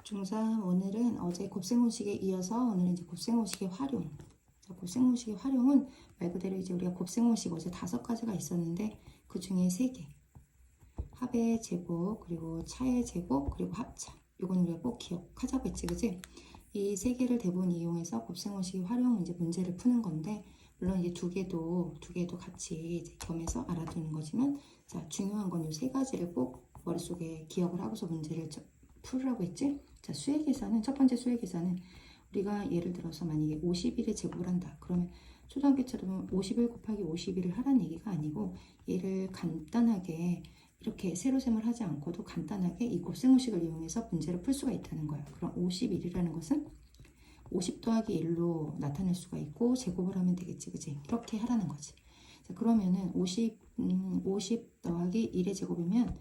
중3 오늘은 어제 곱셈공식에 이어서 오늘은 이제 곱셈공식의 활용. 자, 곱셈공식의 활용은 말 그대로 이제 우리가 곱셈공식 어제 5가지가 있었는데 그 중에 3개. 합의 제곱, 그리고 차의 제곱, 그리고 합차. 이건 우리가 꼭 기억하자고 했지, 그지? 이 3개를 대부분 이용해서 곱셈공식의 활용 이제 문제를 푸는 건데, 물론 이제 두 개도 같이 이제 겸해서 알아두는 거지만, 자, 중요한 건 이 3가지를 꼭 머릿속에 기억을 하고서 문제를 풀으라고 했지? 자, 수의 계산은, 첫 번째 수의 계산은 우리가 예를 들어서 만약에 51의 제곱을 한다. 그러면 초등학교처럼 51 곱하기 51을 하라는 얘기가 아니고 얘를 간단하게 이렇게 세로셈을 하지 않고도 간단하게 이 곱셈공식을 이용해서 문제를 풀 수가 있다는 거야. 그럼 51이라는 것은 50 더하기 1로 나타낼 수가 있고 제곱을 하면 되겠지, 그지? 이렇게 하라는 거지. 자, 그러면은 50 더하기 1의 제곱이면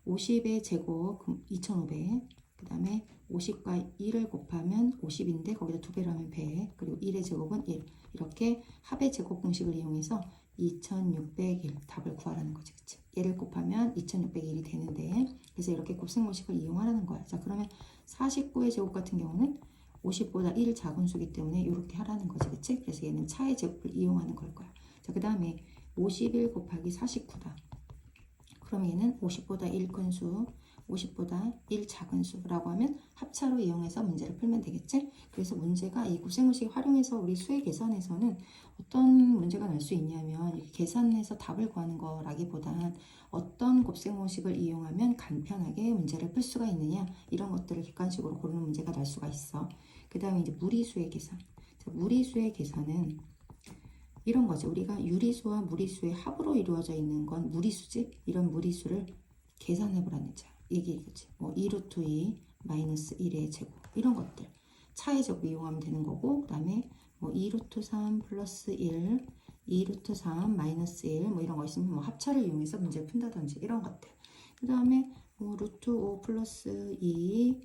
50의 제곱 2500, 그 다음에 50과 1을 곱하면 50인데 거기다 2배를 하면 100, 그리고 1의 제곱은 1. 이렇게 합의 제곱 공식을 이용해서 2601 답을 구하라는 거지, 그치? 얘를 곱하면 2601이 되는데, 그래서 이렇게 곱셈 공식을 이용하라는 거야. 자, 그러면 49의 제곱 같은 경우는 50보다 1 작은 수기 때문에 이렇게 하라는 거지, 그치? 그래서 얘는 차의 제곱을 이용하는 걸 거야. 자, 그 다음에 51 곱하기 49다. 그럼 얘는 50보다 1 큰 수, 50보다 1 작은 수라고 하면 합차로 이용해서 문제를 풀면 되겠지? 그래서 문제가 이 곱셈공식 활용해서 우리 수의 계산에서는 어떤 문제가 날 수 있냐면 이렇게 계산해서 답을 구하는 거라기보단 어떤 곱셈공식을 이용하면 간편하게 문제를 풀 수가 있느냐 이런 것들을 객관식으로 고르는 문제가 날 수가 있어. 그 다음에 이제 무리수의 계산. 자, 무리수의 계산은 이런 거지. 우리가 유리수와 무리수의 합으로 이루어져 있는 건 무리수지. 이런 무리수를 계산해 보라는 얘기겠지. 뭐 2루트 2 마이너스 1의 제곱 이런 것들 차의 제곱 이용하면 되는 거고, 그 다음에 뭐 2루트 3 플러스 1 2루트 3 마이너스 1 뭐 이런 거 있으면 뭐 합차를 이용해서 문제를 푼다든지 이런 것들. 그 다음에 뭐 루트 5 플러스 2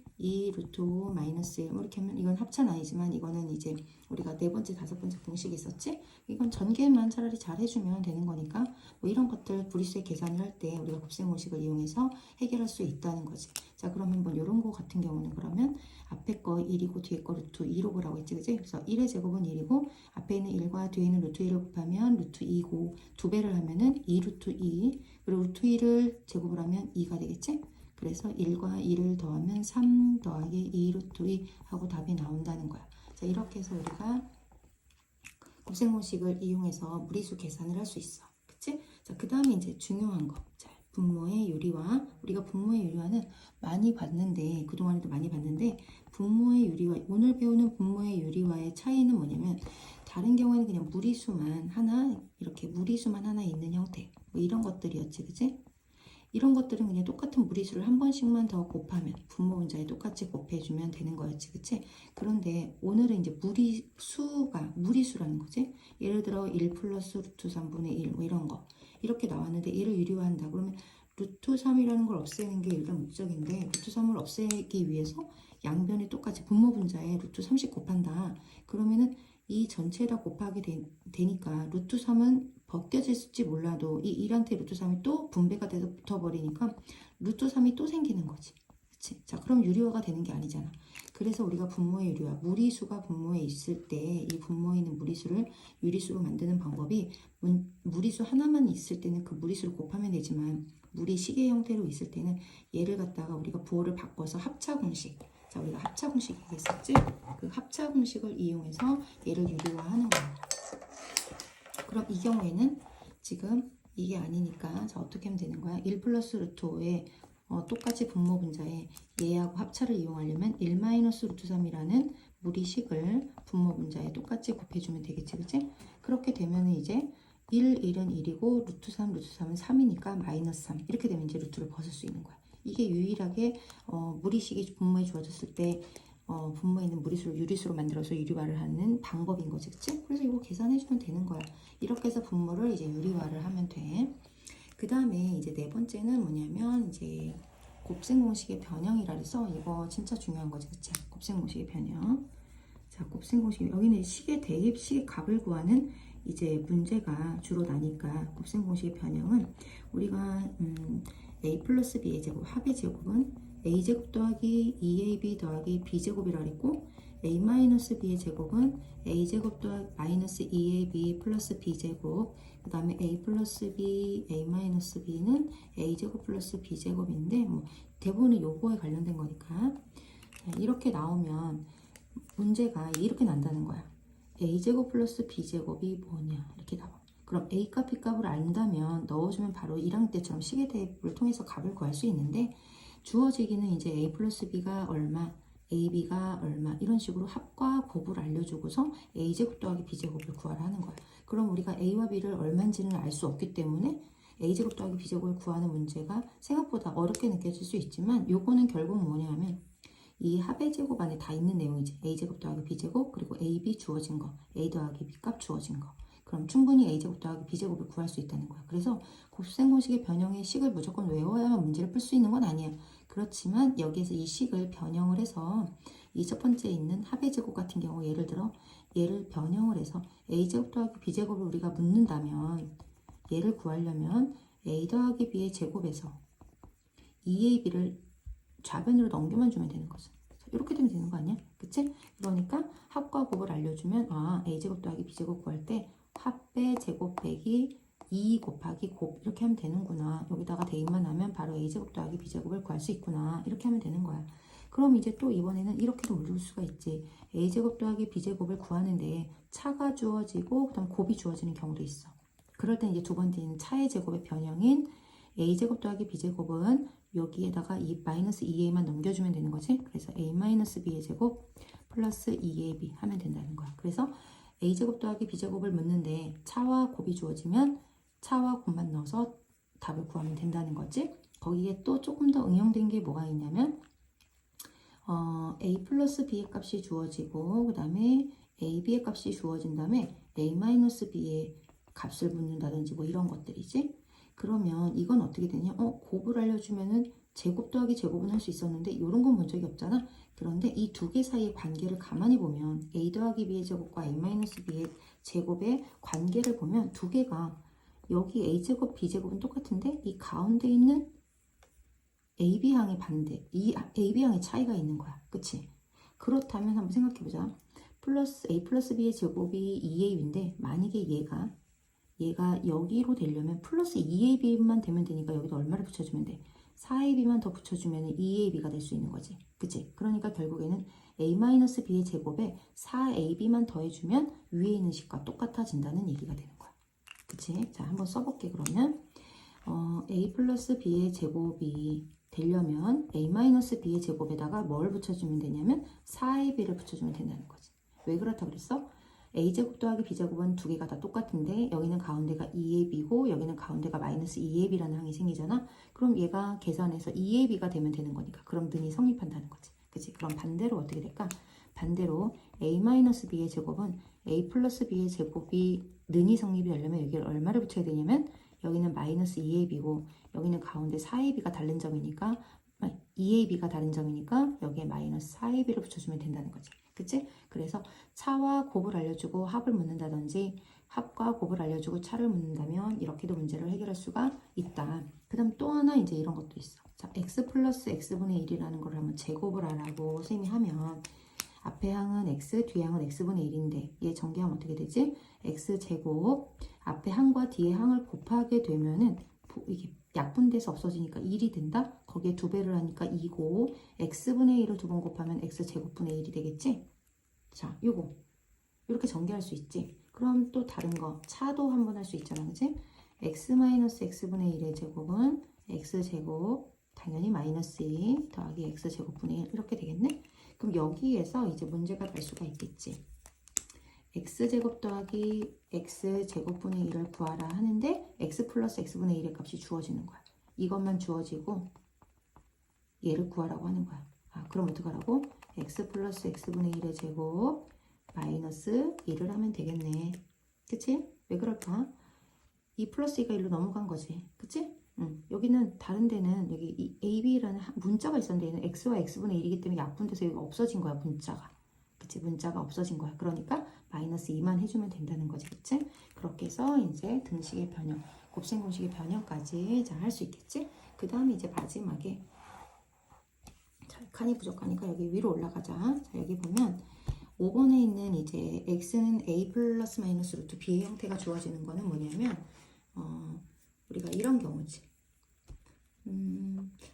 루트 5 마이너스 1 뭐 이렇게 하면 이건 합차는 아니지만 이거는 이제 우리가 4번째 5번째 공식이 있었지? 이건 전개만 차라리 잘 해주면 되는 거니까 뭐 이런 것들 무리수의 계산을 할 때 우리가 곱셈공식을 이용해서 해결할 수 있다는 거지. 자, 그러면 뭐 이런 거 같은 경우는 그러면 앞에 거 1이고 뒤에 거 루트 2로 보라고 했지, 그지? 그래서 1의 제곱은 1이고 앞에 있는 1과 뒤에 있는 루트 2를 곱하면 루트 2고 2배를 하면은 2 루트 2 그리고 루트 2를 제곱을 하면 2가 되겠지? 그래서 1과 2를 더하면 3 더하기 2 루트 2 하고 답이 나온다는 거야. 자, 이렇게 해서 우리가 곱셈공식을 이용해서 무리수 계산을 할 수 있어. 그치? 자, 그 다음에 이제 중요한 거. 자, 분모의 유리화. 우리가 분모의 유리화는 많이 봤는데, 그동안에도 많이 봤는데, 분모의 유리화, 오늘 배우는 분모의 유리화의 차이는 뭐냐면, 다른 경우에는 그냥 무리수만 하나, 이렇게 무리수만 하나 있는 형태. 뭐 이런 것들이었지, 그치? 이런 것들은 그냥 똑같은 무리수를 한 번씩만 더 곱하면 분모 분자에 똑같이 곱해주면 되는 거였지, 그치? 그런데 오늘은 이제 무리수라는 거지. 예를 들어 1 플러스 루트 3분의 1 뭐 이런 거 이렇게 나왔는데 얘를 유리화한다 그러면 루트 3이라는 걸 없애는 게 일단 목적인데 루트 3을 없애기 위해서 양변에 똑같이 분모 분자에 루트 30 곱한다. 그러면은 이 전체에다 곱하게 되니까 루트 3은 벗겨질지 몰라도 이 1한테 루트 3이 또 분배가 돼서 붙어버리니까 루트 3이 또 생기는 거지. 그치? 자, 그럼 유리화가 되는 게 아니잖아. 그래서 우리가 분모의 유리화, 무리수가 분모에 있을 때 이 분모에 있는 무리수를 유리수로 만드는 방법이 무리수 하나만 있을 때는 그 무리수를 곱하면 되지만 무리시계 형태로 있을 때는 얘를 갖다가 우리가 부호를 바꿔서 합차 공식. 자, 우리가 합차 공식 얘기했었지? 그 합차 공식을 이용해서 얘를 유리화하는 거야. 그럼 이 경우에는 지금 이게 아니니까 자, 어떻게 하면 되는 거야? 1 플러스 루트 5에 똑같이 분모 분자에 얘하고 합차를 이용하려면 1 마이너스 루트 3이라는 무리식을 분모 분자에 똑같이 곱해주면 되겠지, 그치? 그렇게 되면 이제 1, 1은 1이고 루트 3은 3이니까 마이너스 3 이렇게 되면 이제 루트를 벗을 수 있는 거야. 이게 유일하게 무리식이 분모에 주어졌을 때 분모에 있는 무리수를 유리수로 만들어서 유리화를 하는 방법인 거지, 그치? 그래서 이거 계산해주면 되는 거야. 이렇게 해서 분모를 이제 유리화를 하면 돼. 그 다음에 이제 네 번째는 뭐냐면 이제 곱셈 공식의 변형이라 그래서 이거 진짜 중요한 거지, 그치? 곱셈 공식의 변형. 자, 곱셈 공식 여기는 식의 대입, 식의 값을 구하는 이제 문제가 주로 나니까 곱셈 공식의 변형은 우리가 a 플러스 b의 제곱 합의 제곱은 a제곱 더하기 2ab 더하기 b제곱이라 그랬고 a-b의 제곱은 a제곱 더하기 마이너스 2ab 플러스 b제곱, 그 다음에 a 플러스 b, a-b는 a제곱 플러스 b제곱인데 뭐 대부분은 요거에 관련된 거니까. 자, 이렇게 나오면 문제가 이렇게 난다는 거야. a제곱 플러스 b제곱이 뭐냐 이렇게 나와. 그럼 a값 b값을 안다면 넣어주면 바로 1학년 때처럼 시계 대입을 통해서 값을 구할 수 있는데, 주어지기는 이제 a 플러스 b가 얼마, ab가 얼마 이런 식으로 합과 곱을 알려주고서 a제곱 더하기 b제곱을 구하라 하는 거야. 그럼 우리가 a와 b를 얼마인지는 알 수 없기 때문에 a제곱 더하기 b제곱을 구하는 문제가 생각보다 어렵게 느껴질 수 있지만, 요거는 결국 뭐냐 하면 이 합의 제곱 안에 다 있는 내용이지. a제곱 더하기 b제곱, 그리고 ab 주어진 거, a 더하기 b값 주어진 거. 그럼 충분히 a제곱 더하기 b제곱을 구할 수 있다는 거야. 그래서 곱셈 공식의 변형의 식을 무조건 외워야만 문제를 풀 수 있는 건 아니야. 그렇지만 여기에서 이 식을 변형을 해서 이 첫 번째 있는 합의 제곱 같은 경우 예를 들어 얘를 변형을 해서 a제곱 더하기 b제곱을 우리가 묻는다면, 얘를 구하려면 a 더하기 b의 제곱에서 2ab를 좌변으로 넘겨만 주면 되는 거죠. 이렇게 되면 되는 거 아니야? 그치? 그러니까 합과 곱을 알려주면 a제곱 더하기 b제곱 구할 때 합의 제곱 빼기 2 곱하기 곱 이렇게 하면 되는구나. 여기다가 대입만 하면 바로 a제곱 더하기 b제곱을 구할 수 있구나. 이렇게 하면 되는 거야. 그럼 이제 또 이번에는 이렇게도 물을 수가 있지. a제곱 더하기 b제곱을 구하는데 차가 주어지고 그다음 곱이 주어지는 경우도 있어. 그럴 땐 이제 두 번째는 차의 제곱의 변형인 a제곱 더하기 b제곱은 여기에다가 이 마이너스 2a만 넘겨주면 되는 거지. 그래서 a-b의 제곱 플러스 2ab 하면 된다는 거야. 그래서 a제곱 더하기 b제곱을 묻는데 차와 곱이 주어지면 차와 곱만 넣어서 답을 구하면 된다는 거지. 거기에 또 조금 더 응용된 게 뭐가 있냐면 a 플러스 b의 값이 주어지고 그 다음에 ab의 값이 주어진 다음에 a-b의 값을 묻는다든지 뭐 이런 것들이지. 그러면 이건 어떻게 되냐? 곱을 알려주면은 제곱 더하기 제곱은 할 수 있었는데 이런 건 본 적이 없잖아. 그런데 이 두 개 사이의 관계를 가만히 보면 a 더하기 b의 제곱과 a-b의 제곱의 관계를 보면 두 개가 여기 a제곱 b제곱은 똑같은데 이 가운데 있는 ab항의 반대, 이 ab항의 차이가 있는 거야. 그치? 그렇다면 한번 생각해보자. 플러스 a 플러스 b의 제곱이 2ab인데 만약에 얘가 여기로 되려면 플러스 2ab만 되면 되니까 여기다 얼마를 붙여주면 돼? 4ab만 더 붙여주면 2ab가 될 수 있는 거지. 그치? 그러니까 결국에는 a-b의 제곱에 4ab만 더해주면 위에 있는 식과 똑같아진다는 얘기가 되는 거야. 그치? 자, 한번 써볼게. 그러면 a 플러스 b의 제곱이 되려면 a-b의 제곱에다가 뭘 붙여주면 되냐면 4ab를 붙여주면 된다는 거지. 왜 그렇다고 그랬어? a제곱 더하기 b제곱은 두 개가 다 똑같은데 여기는 가운데가 2ab고 여기는 가운데가 마이너스 2ab라는 항이 생기잖아. 그럼 얘가 계산해서 2ab가 되면 되는 거니까 그럼 능이 성립한다는 거지. 그치? 그럼 반대로 어떻게 될까? 반대로 a-b의 제곱은 a 플러스 b의 제곱이 능이 성립이 되려면 여기를 얼마를 붙여야 되냐면 여기는 마이너스 2ab고 여기는 가운데 4ab가 다른 점이니까 2ab가 다른 점이니까 여기에 마이너스 4ab를 붙여주면 된다는 거지. 그치? 그래서 차와 곱을 알려주고 합을 묻는다든지 합과 곱을 알려주고 차를 묻는다면 이렇게도 문제를 해결할 수가 있다. 그 다음 또 하나 이제 이런 것도 있어. 자, x 플러스 x분의 1이라는 걸 한번 제곱을 하라고 쌤이 하면 앞에 항은 x, 뒤에 항은 x분의 1인데 얘 전개하면 어떻게 되지? x제곱 앞에 항과 뒤에 항을 곱하게 되면은 이게 약분돼서 없어지니까 1이 된다? 거기에 2배를 하니까 2고 x분의 1을 2번 곱하면 x제곱분의 1이 되겠지? 자, 요거 이렇게 전개할 수 있지? 그럼 또 다른 거 차도 한번 할 수 있잖아, 그치? x-x분의 1의 제곱은 x제곱 당연히 마이너스 2 더하기 x제곱분의 1 이렇게 되겠네? 그럼 여기에서 이제 문제가 될 수가 있겠지. x제곱 더하기 x제곱분의 1을 구하라 하는데 x 플러스 x분의 1의 값이 주어지는 거야. 이것만 주어지고 얘를 구하라고 하는 거야. 그럼 어떡하라고? x 플러스 x분의 1의 제곱 마이너스 1을 하면 되겠네. 그치? 왜 그럴까? 이 플러스 2가 1로 넘어간 거지. 그치? 여기는 다른 데는 여기 이 ab라는 문자가 있었는데 얘는 x와 x분의 1이기 때문에 약분돼서 여기가 없어진 거야, 문자가. 그치? 문자가 없어진 거야. 그러니까 마이너스 2만 해주면 된다는 거지. 그치? 그렇게 해서 이제 등식의 변형, 곱셈 공식의 변형까지 할 수 있겠지? 그 다음에 이제 마지막에 자, 칸이 부족하니까 여기 위로 올라가자. 자, 여기 보면 5번에 있는 이제 x는 a 플러스 마이너스 루트 b의 형태가 주어지는 거는 뭐냐면 우리가 이런 경우지.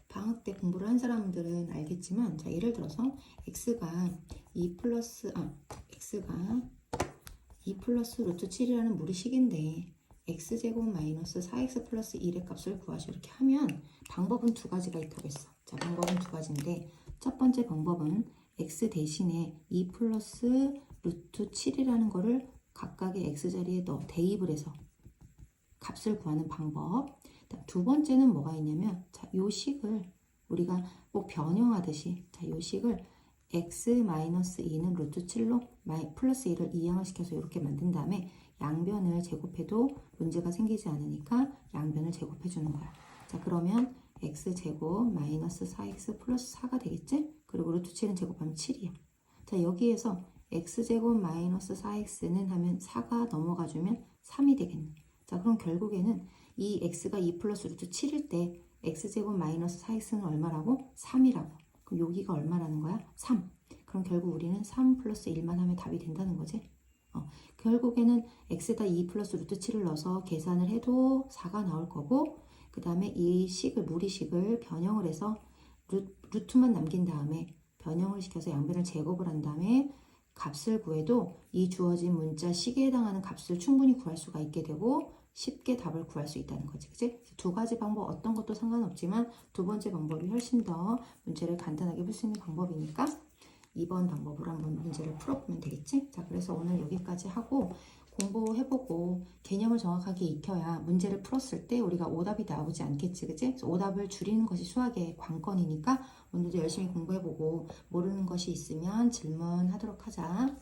방학 때 공부를 한 사람들은 알겠지만, 자, 예를 들어서 x가 2 플러스 루트 7이라는 무리식인데 x제곱 마이너스 4x 플러스 1의 값을 구하시오. 이렇게 하면 방법은 두 가지가 있다고 했어. 자, 방법은 두 가지인데 첫 번째 방법은 x 대신에 2 플러스 루트 7이라는 거를 각각의 x자리에 넣어 대입을 해서 값을 구하는 방법. 두 번째는 뭐가 있냐면, 자, 요 식을 우리가 꼭 변형하듯이, 자, 요 식을 x-2는 루트 7로 플러스 1을 이항을 시켜서 이렇게 만든 다음에 양변을 제곱해도 문제가 생기지 않으니까 양변을 제곱해 주는 거야. 자, 그러면 x제곱 마이너스 4x 플러스 4가 되겠지? 그리고 루트 7은 제곱하면 7이야. 자, 여기에서 x제곱 마이너스 4x는 하면 4가 넘어가 주면 3이 되겠네. 자, 그럼 결국에는 이 x가 2 플러스 루트 7일 때 x제곱 마이너스 4x는 얼마라고? 3이라고. 그럼 여기가 얼마라는 거야? 3. 그럼 결국 우리는 3 플러스 1만 하면 답이 된다는 거지. 결국에는 x에다 2 플러스 루트 7을 넣어서 계산을 해도 4가 나올 거고, 그 다음에 이 식을, 무리식을 변형을 해서 루트만 남긴 다음에 변형을 시켜서 양변을 제곱을 한 다음에 값을 구해도 이 주어진 문자 식에 해당하는 값을 충분히 구할 수가 있게 되고 쉽게 답을 구할 수 있다는 거지. 그치? 두 가지 방법 어떤 것도 상관없지만 두 번째 방법이 훨씬 더 문제를 간단하게 풀 수 있는 방법이니까 2번 방법으로 한번 문제를 풀어보면 되겠지? 자, 그래서 오늘 여기까지 하고 공부해보고 개념을 정확하게 익혀야 문제를 풀었을 때 우리가 오답이 나오지 않겠지, 그치? 그래서 오답을 줄이는 것이 수학의 관건이니까 오늘도 열심히 공부해보고 모르는 것이 있으면 질문하도록 하자.